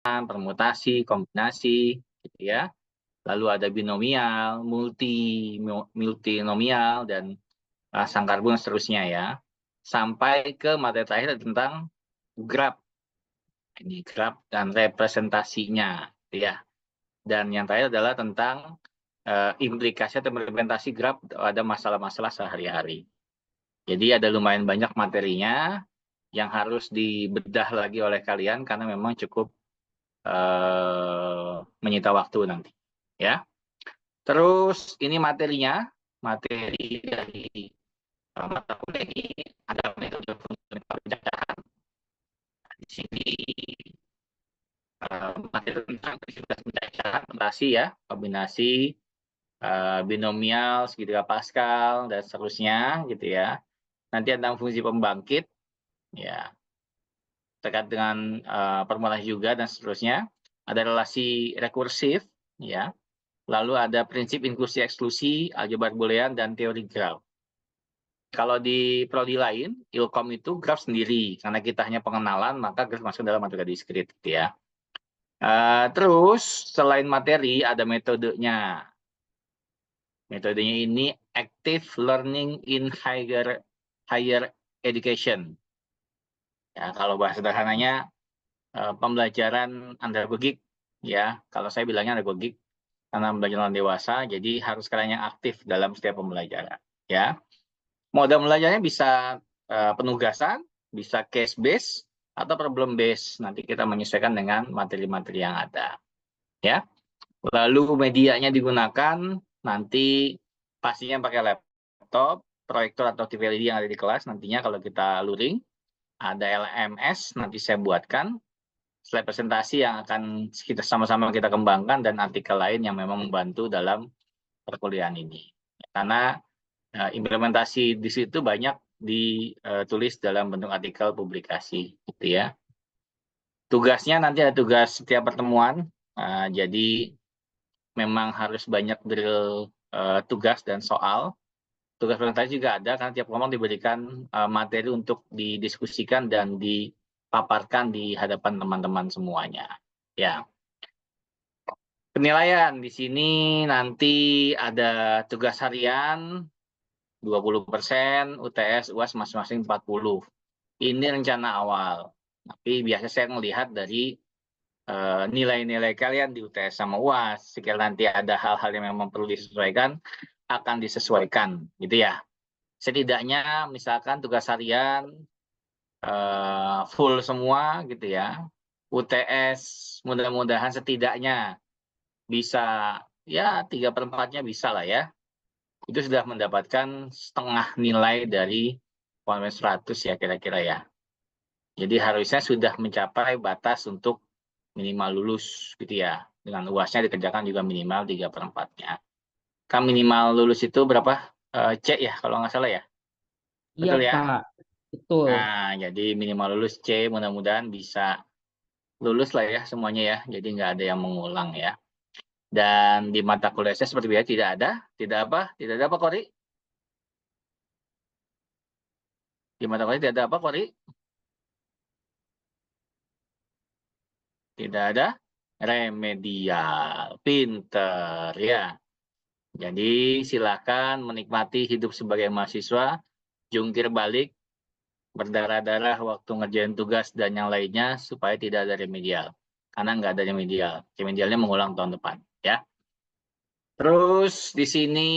permutasi, kombinasi, gitu ya. Lalu ada binomial, multinomial, dan sangkar bunga seterusnya ya. Sampai ke materi terakhir tentang graph. Ini graph dan representasinya, gitu ya. Dan yang terakhir adalah tentang implikasi atau implementasi graph pada masalah-masalah sehari-hari. Jadi ada lumayan banyak materinya yang harus dibedah lagi oleh kalian karena memang cukup menyita waktu nanti. Ya. Terus ini materinya, materi dari mata kuliah ini ada metode fungsi pencacahan. Di sini materi tentang prinsip pencacahan, kombinasi ya, kombinasi binomial, segitiga Pascal, dan seterusnya gitu ya. Nanti tentang fungsi pembangkit, ya terkait dengan permulaan juga dan seterusnya. Ada relasi rekursif, ya. Lalu ada prinsip inklusi eksklusi, aljabar boolean, dan teori graph. Kalau di prodi lain, Ilkom itu graph sendiri. Karena kita hanya pengenalan, maka graph masuk dalam materi diskrit gitu ya. Terus selain materi ada metodenya. Metodenya ini active learning in higher education. Ya, kalau bahasa sederhananya pembelajaran andragogik ya. Kalau saya bilangnya andragogik karena pembelajaran dewasa, jadi harus kalian yang aktif dalam setiap pembelajaran ya. Mode belajarnya bisa penugasan, bisa case base atau problem base. Nanti kita menyesuaikan dengan materi-materi yang ada ya. Lalu medianya digunakan nanti pastinya pakai laptop, proyektor atau TV LED yang ada di kelas nantinya kalau kita luring. Ada LMS nanti saya buatkan, slide presentasi yang akan kita sama-sama kita kembangkan dan artikel lain yang memang membantu dalam perkuliahan ini. Karena implementasi di situ banyak ditulis dalam bentuk artikel publikasi gitu ya. Tugasnya nanti ada tugas setiap pertemuan, jadi memang harus banyak drill tugas dan soal. Tugas presentasi juga ada karena tiap kelompok diberikan materi untuk didiskusikan dan dipaparkan di hadapan teman-teman semuanya. Ya. Penilaian di sini nanti ada tugas harian 20%, UTS, UAS masing-masing 40%. Ini rencana awal. Tapi biasa saya melihat dari nilai-nilai kalian di UTS sama UAS. Jika nanti ada hal-hal yang memang perlu disesuaikan, akan disesuaikan, gitu ya. Setidaknya misalkan tugas harian full semua, gitu ya. UTS mudah-mudahan setidaknya bisa ya 3/4-nya bisa lah ya. Itu sudah mendapatkan setengah nilai dari 100 ya kira-kira ya. Jadi harusnya sudah mencapai batas untuk minimal lulus gitu ya. Dengan UASnya dikerjakan juga minimal 3/4-nya. Kan minimal lulus itu berapa? C ya kalau nggak salah ya. Iya, Betul ya? Pak. Betul. Nah, jadi minimal lulus C, mudah-mudahan bisa lulus lah ya semuanya ya. Jadi nggak ada yang mengulang ya. Dan di mata kuliah saya seperti biasa tidak ada. Tidak ada apa Kori? Di mata kuliah tidak ada apa Kori? Tidak ada remedial. Pinter ya. Jadi silakan menikmati hidup sebagai mahasiswa, jungkir balik, berdarah-darah waktu ngerjain tugas dan yang lainnya supaya tidak ada remedial. Karena nggak ada remedial. Remedialnya mengulang tahun depan. Ya. Terus di sini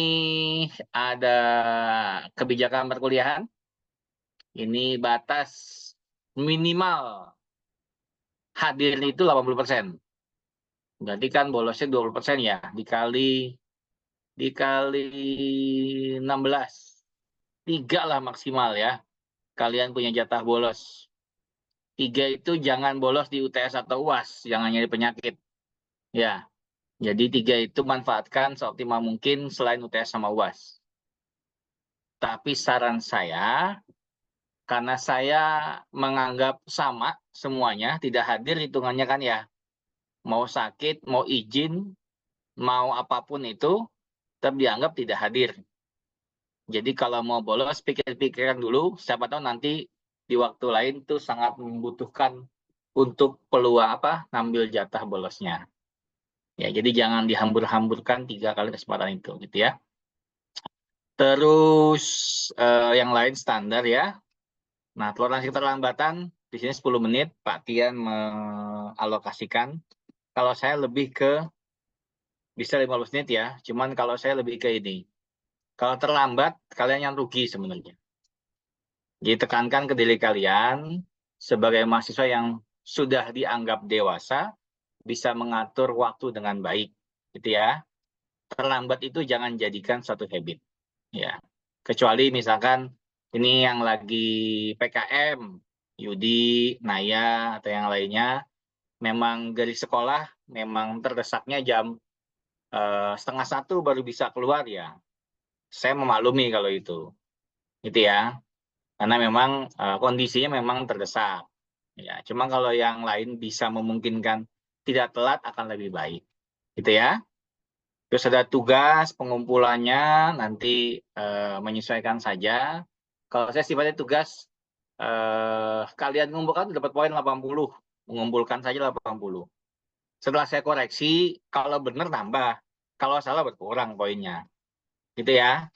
ada kebijakan perkuliahan. Ini batas minimal hadir itu 80%. Berarti kan bolosnya 20% ya. Dikali 16. 3 lah maksimal ya. Kalian punya jatah bolos. 3 itu jangan bolos di UTS atau UAS. Jangan nyari penyakit. Ya. Jadi 3 itu manfaatkan seoptimal mungkin selain UTS sama UAS. Tapi saran saya, karena saya menganggap sama semuanya, tidak hadir hitungannya kan ya. Mau sakit, mau izin, mau apapun itu, tetap dianggap tidak hadir. Jadi kalau mau bolos, pikir-pikirkan dulu, siapa tahu nanti di waktu lain tuh sangat membutuhkan untuk peluang ngambil jatah bolosnya. Ya, jadi jangan dihambur-hamburkan 3 kali kesempatan itu, gitu ya. Terus yang lain standar ya. Nah, toleransi keterlambatan di sini 10 menit Pak Tian mengalokasikan. Kalau saya lebih ke bisa 15 menit ya. Cuman kalau saya lebih ke ini. Kalau terlambat, kalian yang rugi sebenarnya. Jadi tekankan ke diri kalian sebagai mahasiswa yang sudah dianggap dewasa, bisa mengatur waktu dengan baik, gitu ya. Terlambat itu jangan jadikan suatu habit, ya. Kecuali misalkan ini yang lagi PKM, Yudi, Naya, atau yang lainnya, memang dari sekolah memang terdesaknya jam 12:30 baru bisa keluar ya. Saya memaklumi kalau itu, gitu ya. Karena memang kondisinya memang terdesak. Ya, cuma kalau yang lain bisa memungkinkan tidak telat akan lebih baik, gitu ya. Terus ada tugas pengumpulannya nanti menyesuaikan saja. Kalau saya sifatnya tugas kalian mengumpulkan dapat poin 80, mengumpulkan saja 80. Setelah saya koreksi, kalau benar nambah, kalau salah berkurang poinnya, gitu ya.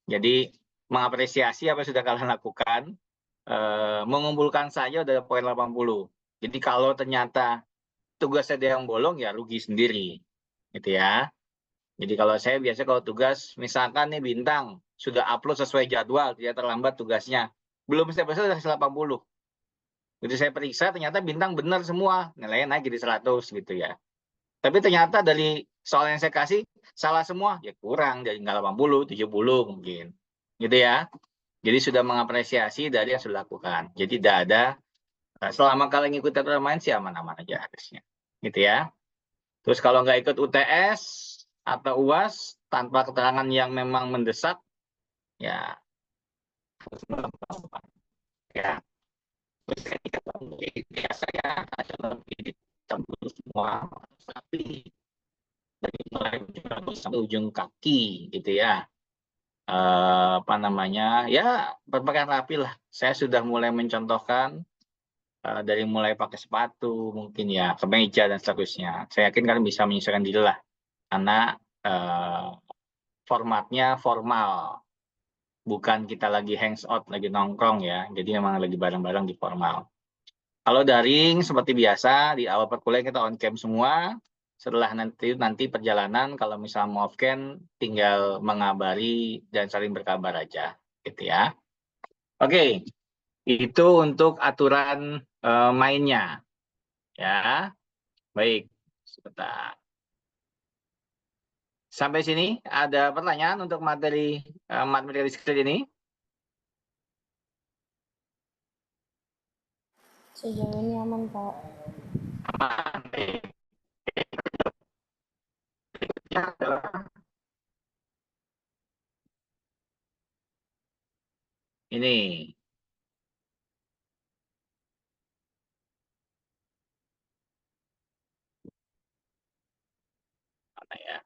Jadi mengapresiasi apa yang sudah kalian lakukan, mengumpulkan saja udah poin 80. Jadi kalau ternyata tugas ada yang bolong ya rugi sendiri, gitu ya. Jadi kalau saya biasa kalau tugas, misalkan nih Bintang, sudah upload sesuai jadwal, tidak terlambat tugasnya. Belum selesai sudah 80. Jadi saya periksa, ternyata Bintang benar semua, nilainya naik jadi 100 gitu ya. Tapi ternyata dari soal yang saya kasih, salah semua, ya kurang, jadi nggak 80, 70 mungkin. Gitu ya. Jadi sudah mengapresiasi dari yang sudah dilakukan. Jadi tidak ada, selama kalian ngikut aturan main sih aman-aman aja harusnya. Gitu ya. Terus kalau nggak ikut UTS atau UAS tanpa keterangan yang memang mendesak, ya ya terus ketika biasa ya nasional ini campur semua, tapi dari mulai sampai ujung kaki gitu ya. Apa namanya ya berpakaian rapi lah. Saya sudah mulai mencontohkan dari mulai pakai sepatu mungkin ya kemeja dan seterusnya. Saya yakin kalian bisa menyesuaikan diri lah karena formatnya formal, bukan kita lagi hangs out, lagi nongkrong ya. Jadi memang lagi bareng-bareng di formal. Kalau daring seperti biasa di awal perkuliahan kita on cam semua. Setelah nanti perjalanan kalau misalnya mau off cam tinggal mengabari dan saling berkabar aja, gitu ya. Oke, itu untuk aturan mainnya, ya. Baik, sebentar. Sampai sini ada pertanyaan untuk materi materi skill ini? Sejauh ini aman, Pak. Aman. Ya, ini mana ya?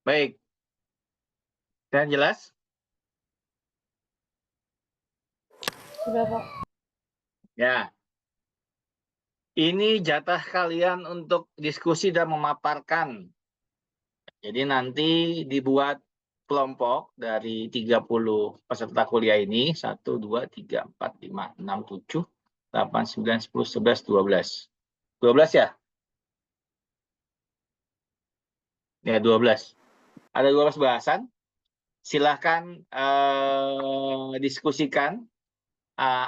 Baik, dan jelas? Sudah, Pak. Ya. Ini jatah kalian untuk diskusi dan memaparkan. Jadi nanti dibuat kelompok dari 30 peserta kuliah ini. 1, 2, 3, 4, 5, 6, 7, 8, 9, 10, 11, 12. 12 ya? Ya, 12. Ada 12 bahasan. Silahkan diskusikan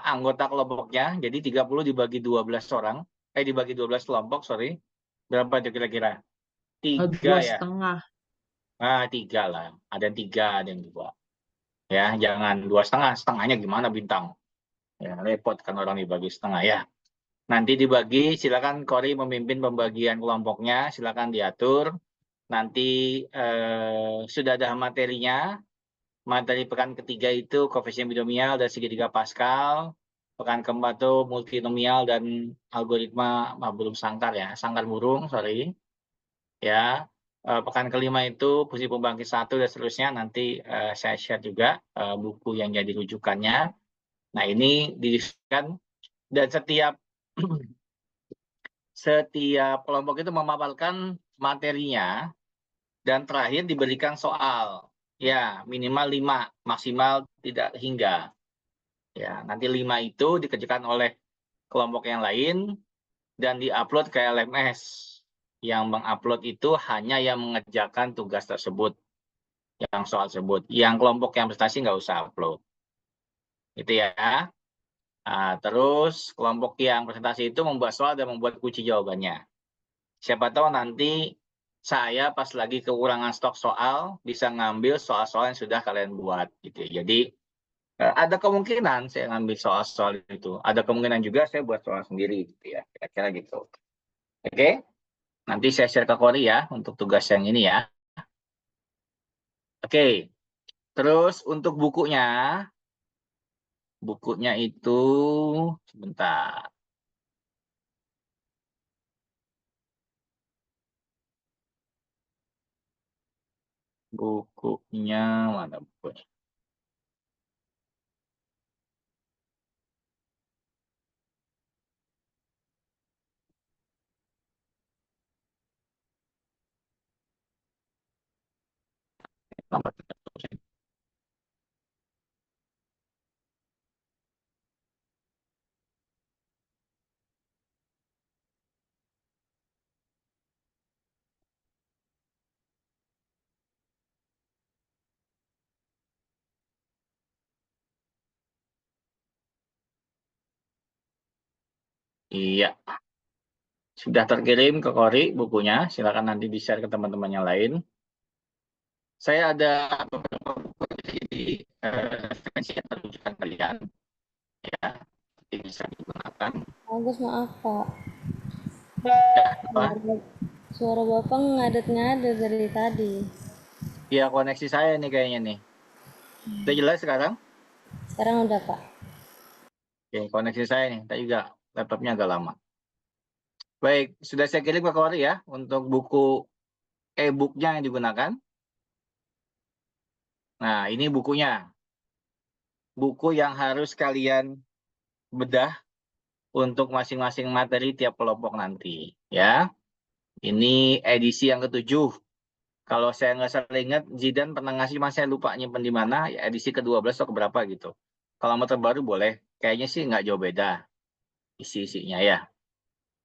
anggota kelompoknya. Jadi 30 dibagi 12 orang. Dibagi 12 kelompok, sorry. Berapa itu kira-kira? 3 ya? 2,5. 3 lah. Ada 3, ada yang 2. Ya, jangan 2,5. Setengahnya gimana Bintang? Ya, repot kan orang dibagi setengah ya. Nanti dibagi, silakan Kori memimpin pembagian kelompoknya, silakan diatur. nanti sudah ada materinya. Materi pekan ketiga itu koefisien binomial dan segitiga Pascal. Pekan keempat itu multinomial dan algoritma belum sangkar ya, sangkar burung, sorry. Ya, pekan kelima itu fungsi pembangkit 1 dan seterusnya. Nanti saya share juga buku yang jadi rujukannya. Nah, ini didiskusikan dan setiap kelompok itu memaparkan materinya dan terakhir diberikan soal. Ya, minimal 5, maksimal tidak hingga. Ya, nanti 5 itu dikerjakan oleh kelompok yang lain dan diupload ke LMS. Yang mengupload itu hanya yang mengerjakan tugas tersebut, yang soal tersebut. Yang kelompok yang prestasi nggak usah upload. Itu ya. Nah, terus kelompok yang presentasi itu membuat soal dan membuat kunci jawabannya. Siapa tahu nanti saya pas lagi kekurangan stok soal bisa ngambil soal-soal yang sudah kalian buat gitu. Jadi ada kemungkinan saya ngambil soal-soal itu. Ada kemungkinan juga saya buat soal sendiri gitu ya. Kira-kira gitu. Oke. Nanti saya share ke Kori ya untuk tugas yang ini ya. Oke. Terus untuk bukunya itu sebentar. Bukunya mana bukunya? Nomor 30. Iya, sudah terkirim ke Kori bukunya. Silakan nanti di-share ke teman-teman yang lain. Saya ada beberapa buku di referensi yang menunjukkan kalian. Ya, nanti bisa digunakan. Bagus, maaf Pak. Ya, apa? Suara Bapak ngadet-ngadet dari tadi. Ya, koneksi saya nih kayaknya nih. Udah jelas sekarang? Sekarang udah Pak. Oke, koneksi saya nih. Tadi juga laptopnya agak lama. Baik, sudah saya kirim ke Kori ya untuk buku e-booknya yang digunakan. Nah, ini bukunya. Buku yang harus kalian bedah untuk masing-masing materi tiap kelompok nanti. Ya, ini edisi yang ke-7. Kalau saya nggak salah ingat, Zidan pernah ngasih, mas saya lupa nyimpen di mana, ya edisi ke-12 atau keberapa gitu. Kalau mau terbaru boleh. Kayaknya sih nggak jauh beda isi-isinya ya.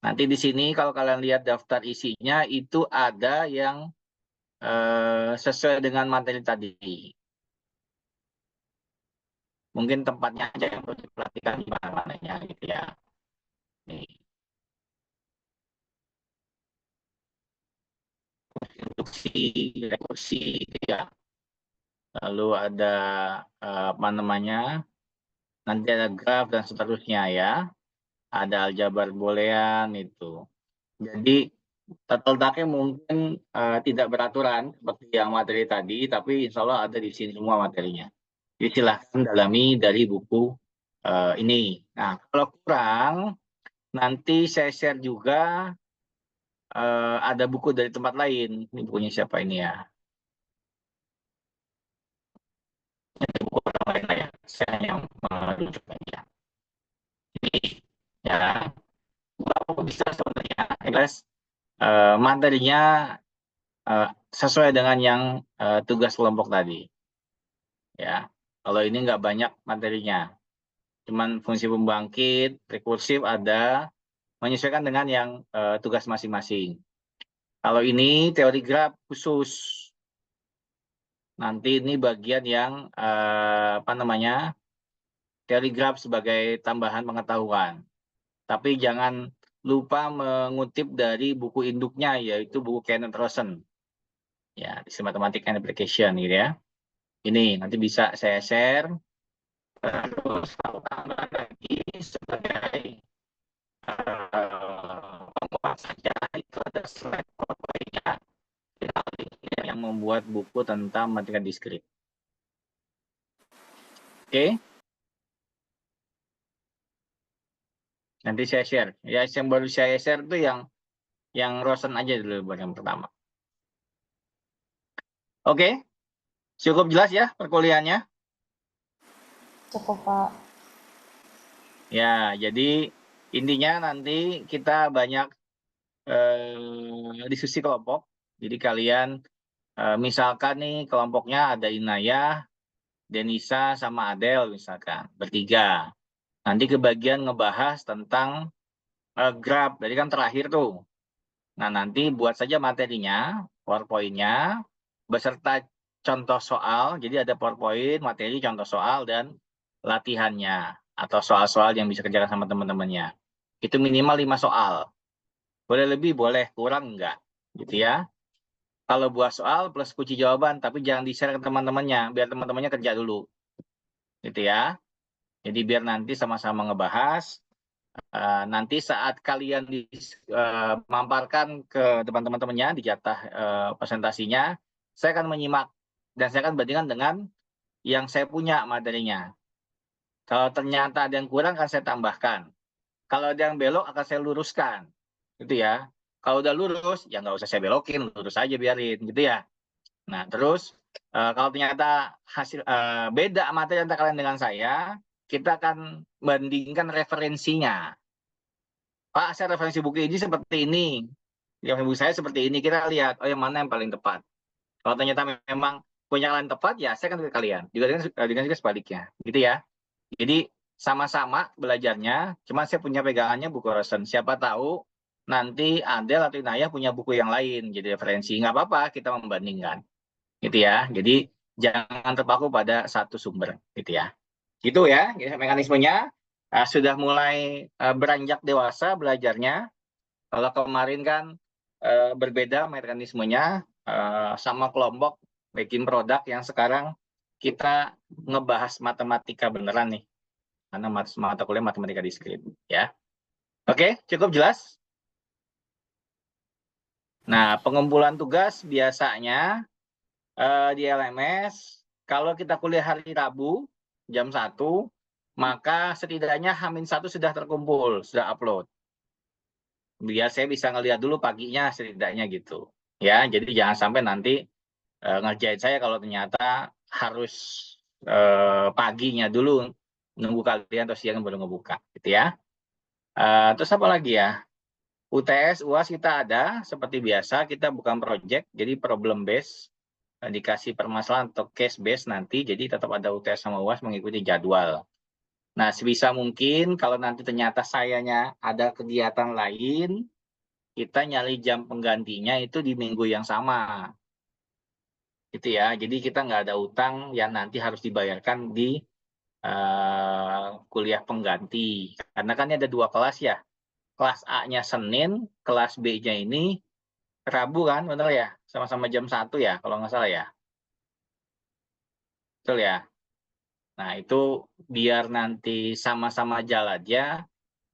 Nanti di sini kalau kalian lihat daftar isinya, itu ada yang sesuai dengan materi tadi. Mungkin tempatnya aja yang perlu diperhatikan di mana-mananya gitu ya. Nih. Induksi, rekursi gitu ya. Lalu ada apa namanya? Nanti ada graf dan seterusnya ya. Ada aljabar boolean itu. Jadi letaknya mungkin tidak beraturan seperti yang materi tadi, tapi insya Allah ada di sini semua materinya. Jadi silahkan dalami dari buku ini. Nah, kalau kurang, nanti saya share juga ada buku dari tempat lain. Ini bukunya siapa ini ya? Ini buku orang lain lah ya. Saya yang menunjukkannya. Ini ya, berapa bisa sebenarnya. Jelas materinya sesuai dengan yang tugas kelompok tadi. Ya, kalau ini nggak banyak materinya. Cuman fungsi pembangkit, rekursif ada, menyesuaikan dengan yang tugas masing-masing. Kalau ini teori graf khusus. Nanti ini bagian yang apa namanya, teori graf sebagai tambahan pengetahuan. Tapi jangan lupa mengutip dari buku induknya, yaitu buku Kenneth Rosen. Ya, di Mathematics and Application gitu ya. Ini nanti bisa saya share. Terus kalau tambahan lagi sebagai penguat saja, itu ada slide PowerPoint-nya. Tinggal membuat buku tentang matematika diskrit. Oke. Nanti saya share. Ya, yang baru saya share tuh yang Rosen aja dulu buat yang pertama. Oke. Cukup jelas ya perkuliahannya? Cukup, Pak. Ya, jadi intinya nanti kita banyak diskusi kelompok. Jadi kalian misalkan nih kelompoknya ada Inayah, Denisa, sama Adel misalkan, bertiga. Nanti kebagian ngebahas tentang graph, jadi kan terakhir tuh. Nah, nanti buat saja materinya, PowerPoint-nya, beserta contoh soal. Jadi ada PowerPoint, materi, contoh soal, dan latihannya. Atau soal-soal yang bisa kerjakan sama teman-temannya. Itu minimal 5 soal. Boleh lebih, boleh kurang, enggak. Gitu ya. Kalau buat soal plus kunci jawaban, tapi jangan di-share ke teman-temannya, biar teman-temannya kerja dulu. Gitu ya. Jadi biar nanti sama-sama ngebahas. Nanti saat kalian mamparkan ke depan teman-temannya di jatah presentasinya, saya akan menyimak dan saya akan bandingkan dengan yang saya punya materinya. Kalau ternyata ada yang kurang akan saya tambahkan. Kalau ada yang belok akan saya luruskan, gitu ya. Kalau udah lurus, ya nggak usah saya belokin, lurus aja biarin, gitu ya. Nah, terus kalau ternyata hasil beda materi antara kalian dengan saya, kita akan bandingkan referensinya. Pak, saya referensi buku ini seperti ini. Referensi buku saya seperti ini. Kita lihat, oh yang mana yang paling tepat. Kalau ternyata memang punya kalian tepat, ya saya akan ke kalian. Juga sebaliknya. Gitu ya. Jadi sama-sama belajarnya, cuma saya punya pegangannya buku Rosen. Siapa tahu nanti Adel atau Inayah punya buku yang lain jadi referensi. Nggak apa-apa, kita membandingkan. Gitu ya. Jadi jangan terpaku pada satu sumber. Gitu ya. Gitu ya, mekanismenya. Sudah mulai beranjak dewasa belajarnya. Kalau kemarin kan berbeda mekanismenya sama kelompok bikin produk, yang sekarang kita ngebahas matematika beneran nih. Karena mata kuliah matematika diskrit. Ya. Oke, cukup jelas? Nah, pengumpulan tugas biasanya di LMS, kalau kita kuliah hari Rabu jam 1, maka setidaknya H-1 sudah terkumpul, sudah upload. Biar saya bisa ngelihat dulu paginya setidaknya gitu. Ya, jadi jangan sampai nanti ngerjain saya kalau ternyata harus paginya dulu nunggu kalian atau siang baru ngebuka, gitu ya. Terus apa lagi ya? UTS, UAS kita ada seperti biasa, kita bukan project, jadi problem base. Dikasih permasalahan atau case base nanti, jadi tetap ada UTS sama UAS mengikuti jadwal. Nah, sebisa mungkin kalau nanti ternyata sayanya ada kegiatan lain, kita nyari jam penggantinya itu di minggu yang sama. Gitu ya, jadi kita nggak ada utang yang nanti harus dibayarkan di kuliah pengganti. Karena kan ini ada 2 kelas ya. Kelas A-nya Senin, kelas B-nya ini Rabu kan, bener ya? Sama-sama jam 1 ya, kalau nggak salah ya. Betul ya? Nah, itu biar nanti sama-sama jalan aja,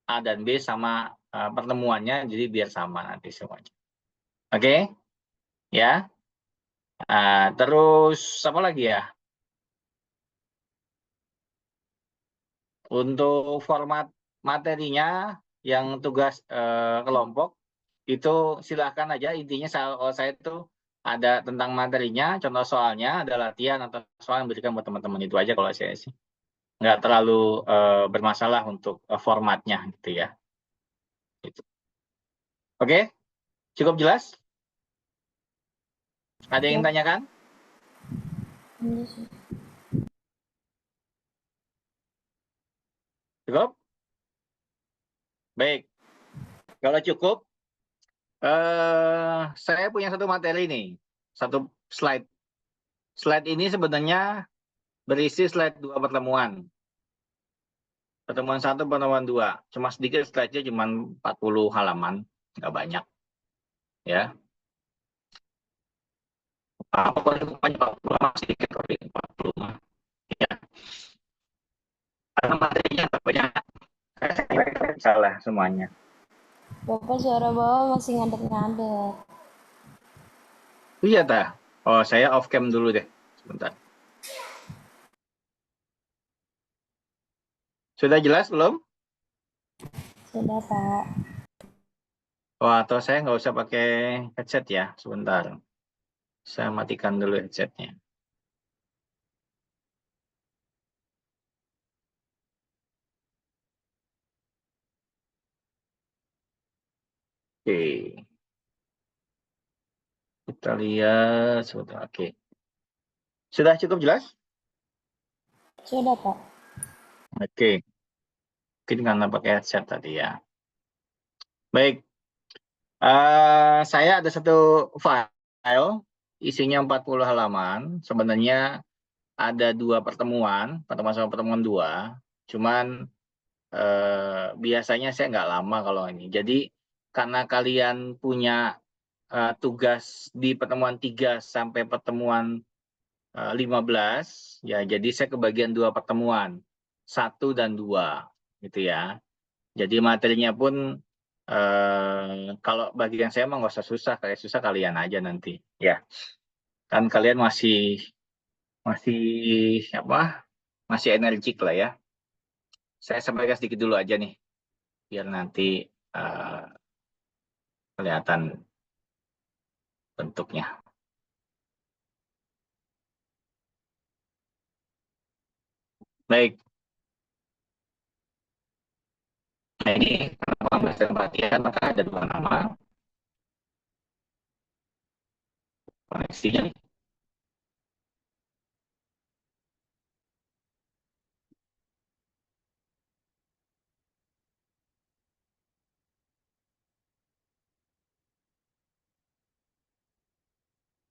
A dan B sama pertemuannya, jadi biar sama nanti semuanya. Oke? Ya. Terus apa lagi ya? Untuk format materinya yang tugas kelompok, itu silahkan aja. Intinya kalau saya itu ada tentang materinya, contoh soalnya, ada latihan atau soal yang berikan buat teman-teman, itu aja kalau saya sih. Nggak terlalu bermasalah untuk formatnya gitu ya. Gitu. Oke, cukup jelas? Ada yang tanyakan? Cukup? Baik. Kalau cukup, saya punya satu materi nih, satu slide. Slide ini sebenarnya berisi slide 2 pertemuan. Pertemuan 1, pertemuan 2. Cuma sedikit slide-nya, cuma 40 halaman, nggak banyak. Ya. Pokoknya 40 halaman sedikit, 40 mah. Ya. Karena materinya nggak banyak. Salah semuanya. Bapak suara bawah masih ngadet-ngadet. Iya, tah. Oh, saya off cam dulu deh, sebentar. Sudah jelas belum? Sudah, Pak. Oh, atau saya nggak usah pakai headset ya, sebentar. Saya matikan dulu headsetnya. Oke, kita lihat sebentar. Oke, sudah cukup jelas? Sudah, Pak. Oke, mungkin karena pakai headset tadi ya. Baik, saya ada satu file, isinya 40 halaman. Sebenarnya ada 2 pertemuan, pertemuan sama pertemuan 2. Cuman biasanya saya nggak lama kalau ini. Jadi karena kalian punya tugas di pertemuan 3 sampai pertemuan 15, ya jadi saya kebagian 2 pertemuan, 1 dan 2, gitu ya. Jadi materinya pun kalau bagian saya mah nggak usah susah, kayak susah kalian aja nanti, ya. Kan kalian masih masih apa? Masih energik lah ya. Saya sampaikan sedikit dulu aja nih, biar nanti eh, kelihatan bentuknya. Baik, nah ini karena pembahasan pelatihan maka ada 2 nama koneksinya.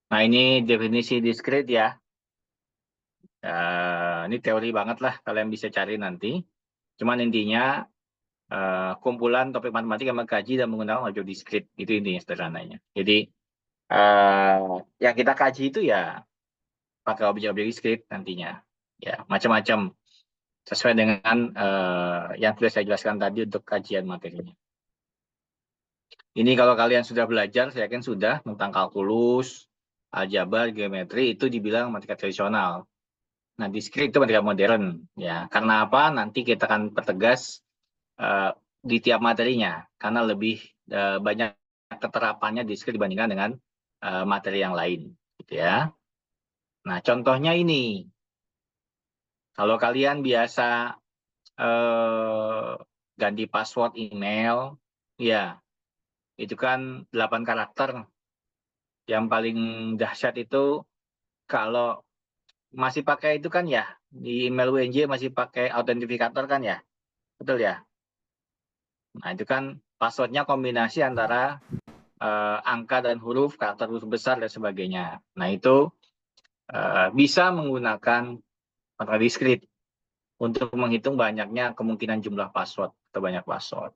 Nah ini definisi diskrit ya. Ini teori banget lah, kalian bisa cari nanti. Cuman intinya kumpulan topik matematika yang mengkaji dan menggunakan objek diskrit, itu intinya sederhananya. Jadi yang kita kaji itu ya pakai objek-objek diskrit nantinya, ya macam-macam sesuai dengan yang sudah saya jelaskan tadi untuk kajian materinya. Ini kalau kalian sudah belajar, saya yakin sudah tentang kalkulus, aljabar, geometri, itu dibilang matematika tradisional. Nah, diskrit itu matematika modern, ya. Karena apa? Nanti kita akan pertegas di tiap materinya, karena lebih banyak keterapannya diskrit dibandingkan dengan materi yang lain, gitu ya. Nah, contohnya ini, kalau kalian biasa ganti password email, ya itu kan 8 karakter. Yang paling dahsyat itu kalau masih pakai itu kan ya, di email WNJ masih pakai autentifikator kan ya, betul ya? Nah itu kan passwordnya kombinasi antara angka dan huruf, karakter huruf besar dan sebagainya. Nah itu bisa menggunakan matematika diskrit untuk menghitung banyaknya kemungkinan jumlah password atau banyak password.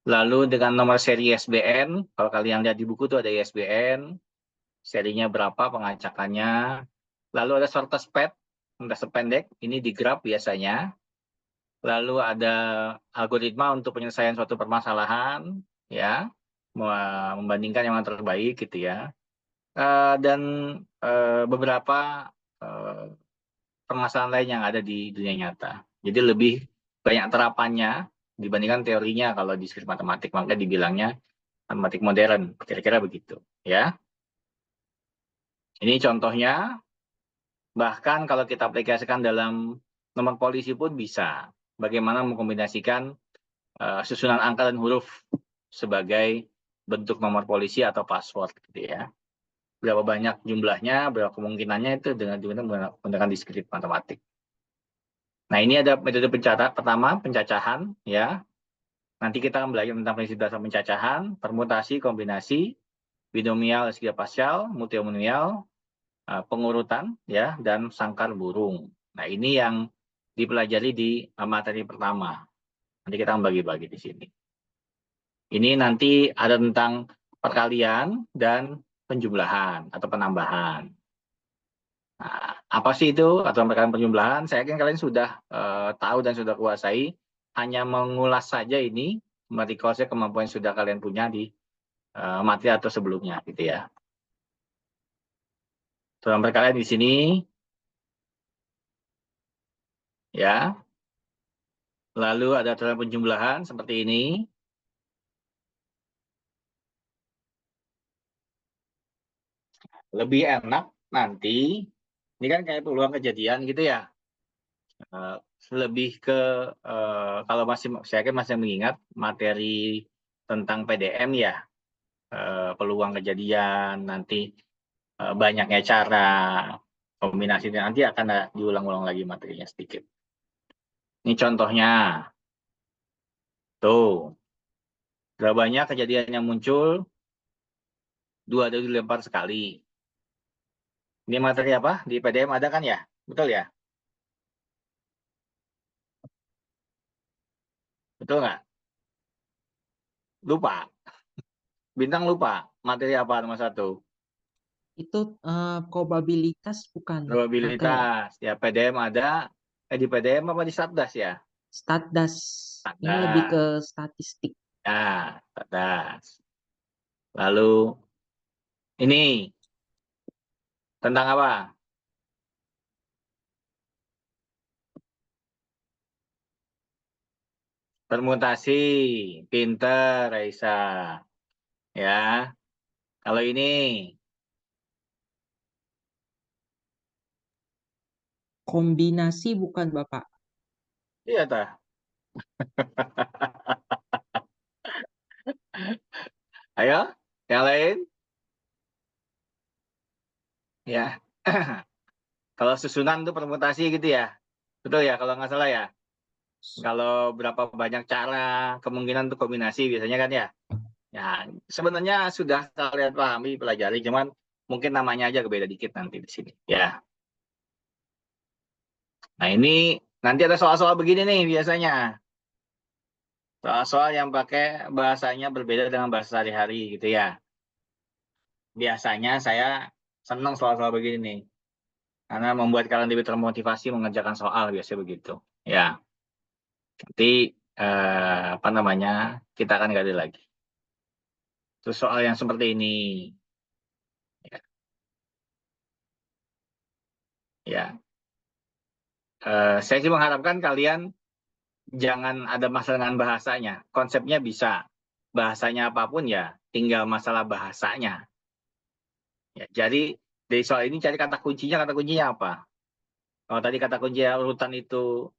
Lalu dengan nomor seri ISBN, kalau kalian lihat di buku itu ada ISBN, serinya berapa, pengacakannya. Lalu ada shortest path, shortest pendek, ini di graph biasanya. Lalu ada algoritma untuk penyelesaian suatu permasalahan, ya, membandingkan yang mana terbaik gitu ya. Dan beberapa permasalahan lain yang ada di dunia nyata. Jadi lebih banyak terapannya dibandingkan teorinya kalau di diskrit matematik, maka dibilangnya matematik modern, kira-kira begitu, ya. Ini contohnya, bahkan kalau kita aplikasikan dalam nomor polisi pun bisa. Bagaimana mengkombinasikan susunan angka dan huruf sebagai bentuk nomor polisi atau password, gitu ya. Berapa banyak jumlahnya, berapa kemungkinannya itu dengan menggunakan diskrit matematik. Nah, ini ada metode pertama, pencacahan, ya. Nanti kita akan belajar tentang prinsip dasar pencacahan, permutasi, kombinasi, binomial, segitiga parsial, multinomial, pengurutan, ya, dan sangkar burung. Nah, ini yang dipelajari di materi pertama. Nanti kita akan bagi-bagi di sini. Ini nanti ada tentang perkalian dan penjumlahan atau penambahan. Nah, apa sih itu atau perkalian penjumlahan? Saya yakin kalian sudah tahu dan sudah kuasai. Hanya mengulas saja ini, merekolnya kemampuan yang sudah kalian punya di materi atau sebelumnya, gitu ya. Aturan perkalian di sini. Ya. Lalu ada aturan penjumlahan seperti ini. Lebih enak nanti, ini kan kayak peluang kejadian gitu ya. Lebih ke, kalau saya kan masih mengingat materi tentang PDM ya, peluang kejadian, nanti banyaknya cara, kombinasi, nanti akan diulang-ulang lagi materinya sedikit. Ini contohnya. Tuh. Berapa banyak kejadian yang muncul, 2 dadu dilempar sekali. Ini materi apa? Di PDM ada kan ya? Betul ya? Betul nggak? Lupa. Bintang lupa. Materi apa nomor 1? Itu probabilitas bukan materi. Probabilitas. Ya, PDM ada. Di PDM apa di Satdas ya? Statdas. Ini lebih ke statistik. Ya, Satdas. Lalu ini tentang apa? Permutasi. Pinter, Raisa. Ya. Kalau ini, Kombinasi bukan Bapak. iya tah. Ayo, yang lain. Ya. Kalau susunan tuh permutasi gitu ya. Betul ya, kalau nggak salah ya. Kalau berapa banyak cara, kemungkinan untuk kombinasi biasanya kan ya. Ya, sebenarnya sudah kalian pahami, pelajari, cuman mungkin namanya aja beda dikit nanti di sini. Ya. Nah, ini nanti ada soal-soal begini nih biasanya. Soal-soal yang pakai bahasanya berbeda dengan bahasa sehari-hari gitu ya. Biasanya saya senang soal-soal begini nih. Karena membuat kalian lebih termotivasi mengerjakan soal, biasanya begitu. Ya, nanti apa namanya, kita akan gali lagi. Terus soal yang seperti ini. Ya. Ya. Saya sih mengharapkan kalian jangan ada masalah dengan bahasanya. Konsepnya bisa. Bahasanya apapun ya, tinggal masalah bahasanya. Ya, jadi dari soal ini cari kata kuncinya apa? Kalau tadi kata kunci urutan itu,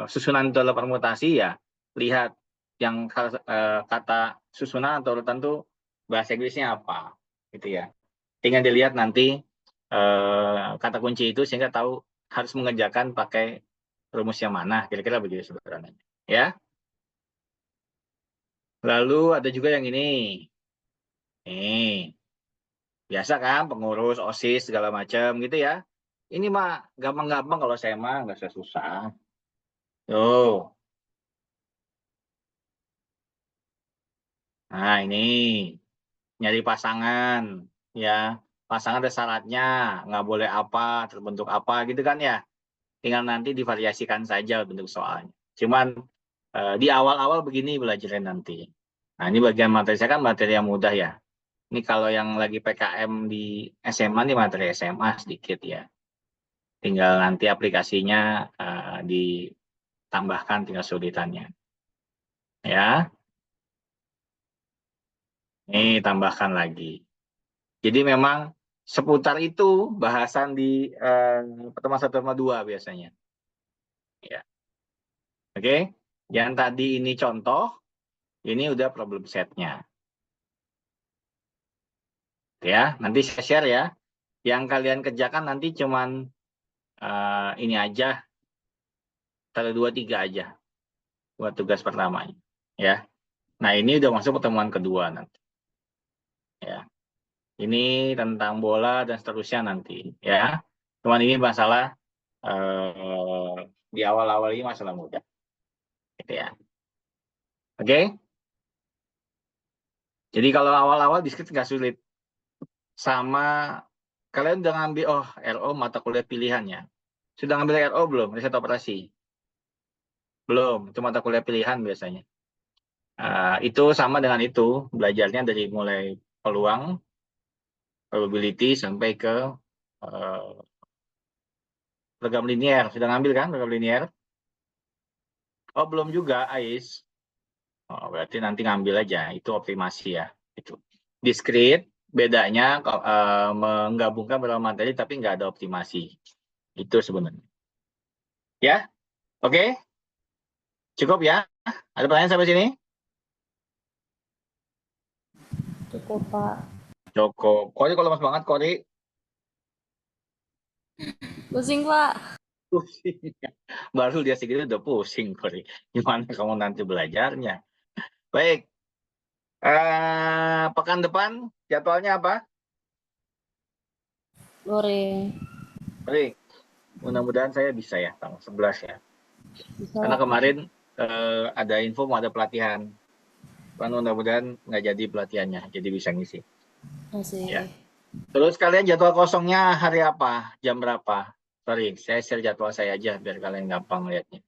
susunan itu adalah permutasi ya, lihat yang kata susunan atau urutan itu bahasa Inggrisnya apa, gitu ya. Tinggal dilihat nanti kata kunci itu sehingga tahu harus mengerjakan pakai rumus yang mana, kira-kira begitu sebenarnya. Ya. Lalu ada juga yang ini. Nih, biasa kan pengurus, OSIS segala macam gitu ya. Ini mah gampang-gampang, kalau saya mah nggak susah. Tuh. Nah, ini nyari pasangan, ya. Pasangan ada syaratnya, nggak boleh apa, terbentuk apa gitu kan ya. Tinggal nanti divariasikan saja bentuk soalnya. Cuman di awal-awal begini belajarnya nanti. Nah, ini bagian materi saya kan materi yang mudah ya. Ini kalau yang lagi PKM di SMA nih materi SMA sedikit ya. Tinggal nanti aplikasinya ditambahkan tinggal sulitannya. Ya, ini tambahkan lagi. Jadi memang seputar itu bahasan di pertemuan 1 sama 2 biasanya. Ya. Oke. Yang tadi ini contoh, ini udah problem setnya. Ya, nanti saya share ya. Yang kalian kerjakan nanti cuman ini aja, 1, 2, 3 aja buat tugas pertamanya. Ya. Nah, ini udah masuk pertemuan kedua nanti. Ya. Ini tentang bola dan seterusnya nanti. Ya. Cuman ini masalah di awal-awal ini masalah mudah. Gitu ya. Oke. Jadi kalau awal-awal diskrit nggak sulit. Sama kalian udah ngambil, RO mata kuliah pilihannya. Sudah ngambil RO belum? Riset operasi? Belum, itu mata kuliah pilihan biasanya. Itu sama dengan itu, belajarnya dari mulai peluang, probability, sampai ke program linier. Sudah ngambil kan program linier? Oh, belum juga, Ais. Oh, berarti nanti ngambil aja. Itu optimasi ya. Itu. Discrete, bedanya menggabungkan beberapa materi tapi nggak ada optimasi. Itu sebenarnya. Ya, oke? Cukup ya? Ada pertanyaan sampai sini? Cukup, Pak. Cukup. Kori kalau lemas banget, Kori. Pusing, Pak. Pusing. Baru dia segitu udah pusing, Kori. Gimana kamu nanti belajarnya? Baik. Pekan depan jadwalnya apa? Luring. Baik. Mudah-mudahan saya bisa ya, tanggal 11 ya. Bisa, Karena Pak. kemarin ada info mau ada pelatihan. Mudah-mudahan nggak jadi pelatihannya, jadi bisa ngisi. Masih. Ya. Terus kalian jadwal kosongnya hari apa? Jam berapa? Sorry, saya share jadwal saya aja biar kalian gampang lihatnya.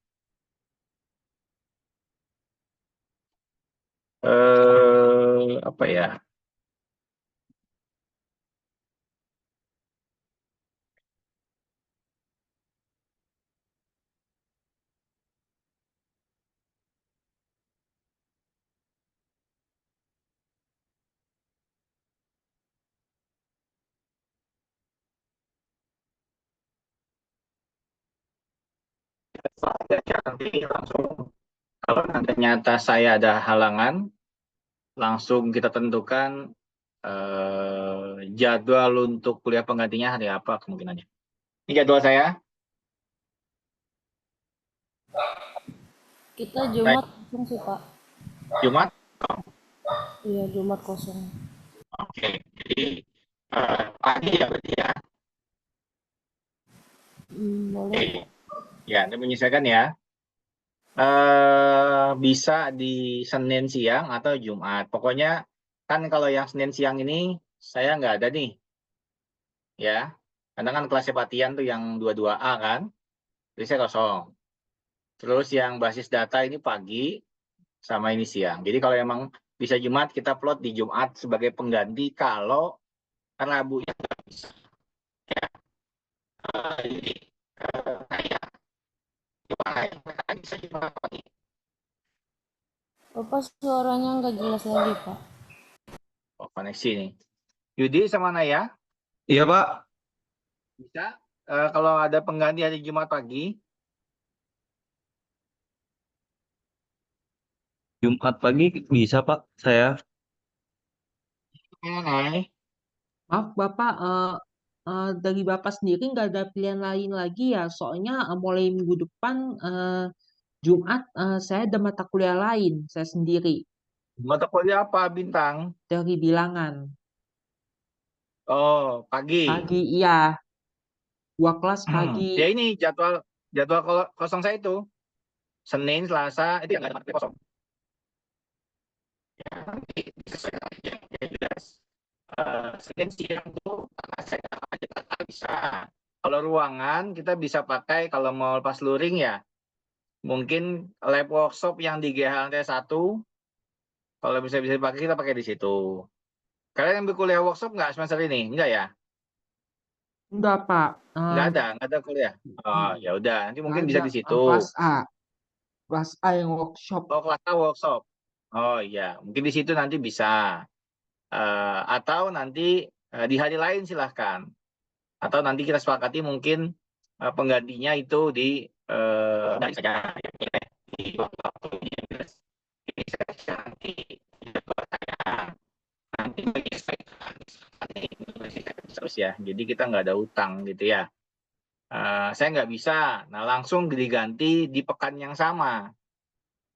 Apa ya? Nanti langsung kalau ternyata saya ada halangan, langsung kita tentukan jadwal untuk kuliah penggantinya hari apa kemungkinannya. Ini jadwal saya. Kita Jumat kosong sih, Pak. Jumat. Iya, Jumat kosong. Oke, jadi pagi ya berarti ya. Boleh. Oke. Ya, Anda menyesuaikan ya. Bisa di Senin siang atau Jumat. Pokoknya kan kalau yang Senin siang ini saya nggak ada nih. Ya, karena kan kelasnya Patian tuh yang 22A kan. Jadi saya kosong. Terus yang basis data ini pagi sama ini siang. Jadi kalau emang bisa Jumat, kita plot di Jumat sebagai pengganti kalau Rabunya nggak bisa. Ya. Jadi kayak gimana ya? Mereka bisa Jumat pagi. Bapak suaranya nggak jelas lagi, Pak. Oh, koneksi nih. Yudi sama Naya, Iya, Pak. bisa kalau ada pengganti hari Jumat pagi, Jumat pagi bisa, Pak. Saya. Nay. Maaf Bapak, dari Bapak sendiri nggak ada pilihan lain lagi ya? Soalnya mulai minggu depan Jumat saya ada mata kuliah lain, saya sendiri Mata kuliah apa, Bintang? dari bilangan. Oh, pagi. Pagi, iya. 2 kelas pagi. Ya ini jadwal kosong saya itu. Senin, Selasa, itu yang nggak ada materi kosong. Ya, nanti disesuaikan aja. Ya, jelas. Senin siang tuh saya aja bisa. Kalau ruangan kita bisa pakai kalau mau pas luring ya, mungkin lab workshop yang di GH lantai 1, kalau bisa dipakai kita pakai di situ. Kalian ambil kuliah workshop nggak semester ini? Enggak ya? Enggak Pak, Nggak ada kuliah. Oh, ya udah, nanti nggak mungkin bisa ada di situ. kelas A yang workshop. Oh, kelasnya workshop. Oh iya, mungkin di situ nanti bisa. Atau nanti di hari lain silahkan. Atau nanti kita sepakati mungkin penggantinya itu di dari saja di waktu ini saya nanti nanti menyesuaikan terus ya. Jadi kita nggak ada utang gitu ya. Saya nggak bisa. Nah langsung diganti di pekan yang sama.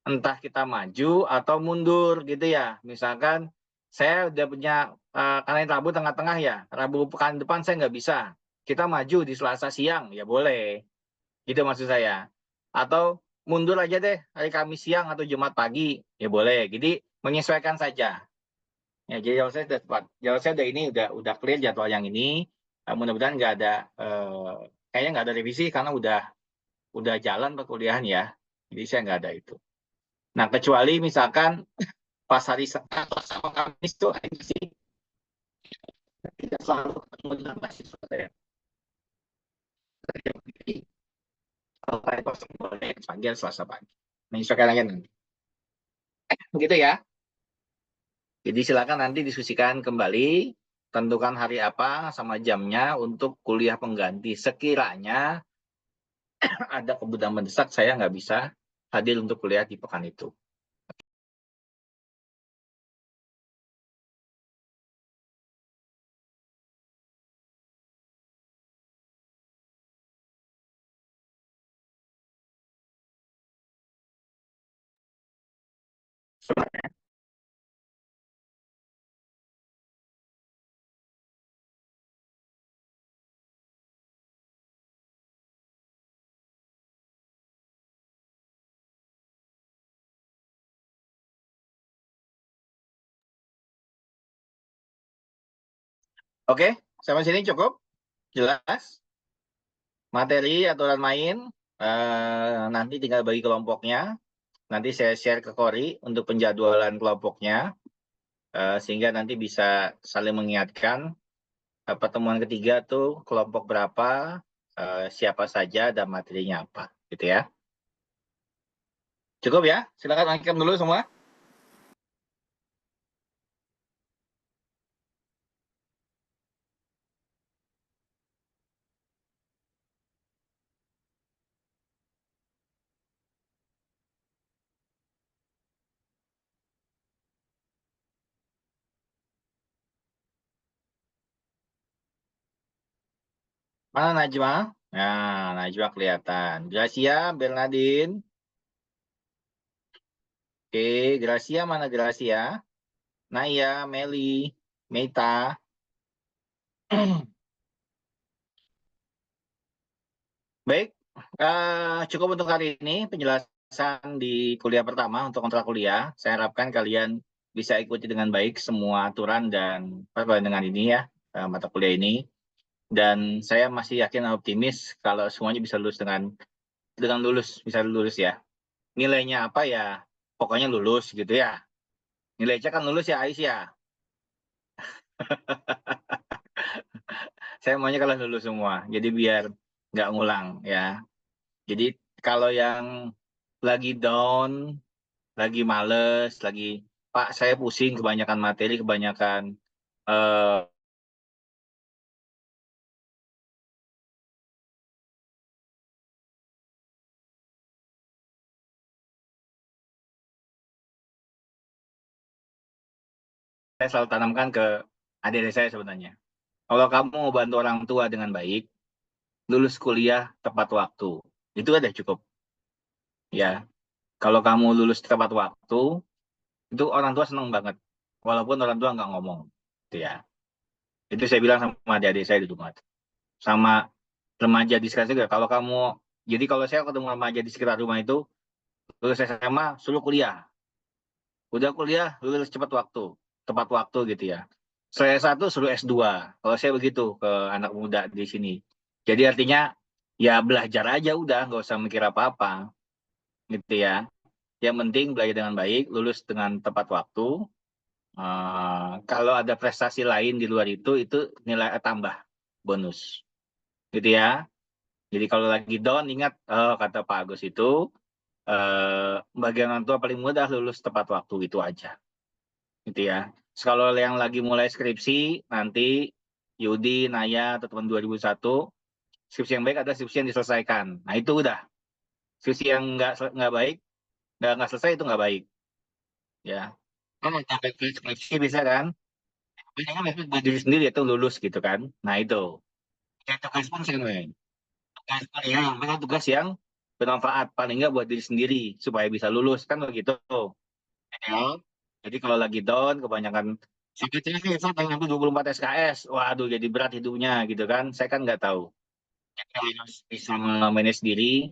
Entah kita maju atau mundur gitu ya. Misalkan saya udah punya karena ini Rabu tengah-tengah ya. Rabu pekan depan saya nggak bisa. Kita maju di Selasa siang ya boleh. Gitu maksud saya. Atau mundur aja deh hari Kamis siang atau Jumat pagi ya boleh. Jadi menyesuaikan saja. Ya, jadi jadwal saya udah ini udah clear jadwal yang ini. Mudah-mudahan nggak ada kayaknya nggak ada revisi karena udah jalan perkuliahan ya. Jadi saya nggak ada itu. Nah, kecuali misalkan pas hari sama Kamis tuh sih tidak selalu ketemu dengan mahasiswa saya. Kalau hari kosong boleh pagi atau Selasa pagi. Menyesuaikan aja nanti. Begitu ya. Jadi silakan nanti diskusikan kembali, tentukan hari apa sama jamnya untuk kuliah pengganti. Sekiranya ada kebutuhan mendesak, saya nggak bisa hadir untuk kuliah di pekan itu. Oke, sampai sini cukup? Jelas? Materi, aturan main, nanti tinggal bagi kelompoknya. Nanti saya share ke Kori untuk penjadwalan kelompoknya, sehingga nanti bisa saling mengingatkan. Pertemuan ketiga tuh kelompok berapa, siapa saja, dan materinya apa. Gitu ya. Cukup ya? Silakan angkat dulu semua. Mana Najma? Nah, Najma kelihatan. Gracia, Bernardin. Oke, Gracia mana Gracia? Naya, Meli, Meita. Baik, cukup untuk hari ini penjelasan di kuliah pertama untuk kontrak kuliah. Saya harapkan kalian bisa ikuti dengan baik semua aturan dan perkembangan ini ya, mata kuliah ini. Dan saya masih yakin dan optimis kalau semuanya bisa lulus dengan lulus, bisa lulus ya. Nilainya apa ya? Pokoknya lulus gitu ya. Nilai C kan lulus ya, Ais ya. Saya maunya kalau lulus semua. Jadi biar nggak ngulang ya. Jadi kalau yang lagi down, lagi males, lagi Pak saya pusing kebanyakan materi, kebanyakan eh, saya selalu tanamkan ke adik-adik saya sebenarnya. Kalau kamu mau bantu orang tua dengan baik, lulus kuliah tepat waktu. Itu udah cukup. Ya, kalau kamu lulus tepat waktu, itu orang tua seneng banget. Walaupun orang tua nggak ngomong. Gitu ya. Itu saya bilang sama adik-adik saya di rumah. Sama remaja di sekitar juga. Jadi kalau saya ketemu remaja di sekitar rumah itu, lulus SMA, suruh kuliah. Udah kuliah, lulus tepat waktu gitu ya. Saya satu suruh S2. Kalau saya begitu ke anak muda di sini. Jadi artinya ya belajar aja udah, nggak usah mikir apa-apa gitu ya. Yang penting belajar dengan baik, lulus dengan tepat waktu. Kalau ada prestasi lain di luar itu nilai tambah bonus gitu ya. Jadi kalau lagi down ingat kata Pak Agus itu bagian orang tua paling mudah lulus tepat waktu itu aja. Gitu ya. Kalau yang lagi mulai skripsi nanti Yudi, Naya, atau teman 2001, skripsi yang baik adalah skripsi yang diselesaikan. Nah itu udah. Skripsi yang nggak baik, nggak selesai itu nggak baik. Ya. Kan sampai skripsi bisa kan? Tapi kan buat diri sendiri itu lulus gitu kan. Nah itu. Kayak tugas pun sih, tugas kuliah yang penting tugas yang bermanfaat paling nggak buat diri sendiri supaya bisa lulus kan begitu. Ya. Jadi kalau lagi down kebanyakan sakit sih saya pengen ngambil 24 SKS. Waduh jadi berat hidupnya gitu kan. Saya kan nggak tahu. Jadi harus bisa memanage diri.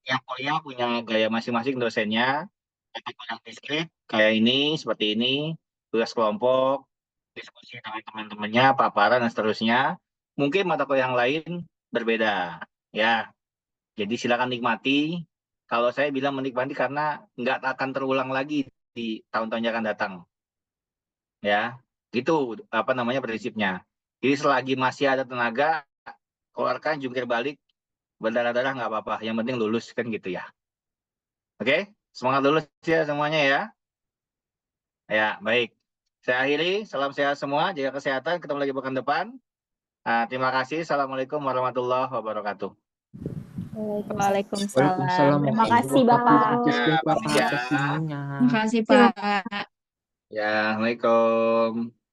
Yang kuliah punya gaya masing-masing dosennya. Ada yang diskrit kayak ini, seperti ini, tugas kelompok, diskusi dengan teman-temannya, paparan dan seterusnya. Mungkin mata kuliah yang lain berbeda. Ya, jadi silakan nikmati. Kalau saya bilang menikmati karena nggak akan terulang lagi di tahun-tahun yang akan datang. Ya, itu apa namanya prinsipnya. Jadi selagi masih ada tenaga, keluarkan jungkir balik berdarah-darah nggak apa-apa. Yang penting lulus kan gitu ya. Oke, semangat lulus ya semuanya ya. Ya, baik. Saya akhiri. Salam sehat semua. Jaga kesehatan. Ketemu lagi pekan depan. Terima kasih. Assalamualaikum warahmatullahi wabarakatuh. Waalaikumsalam. Waalaikumsalam Terima kasih warahmatullahi Bapak. wabarakatuh Ya, atas baik ya. waktunya. Makasih Pak. Ya, Assalamualaikum.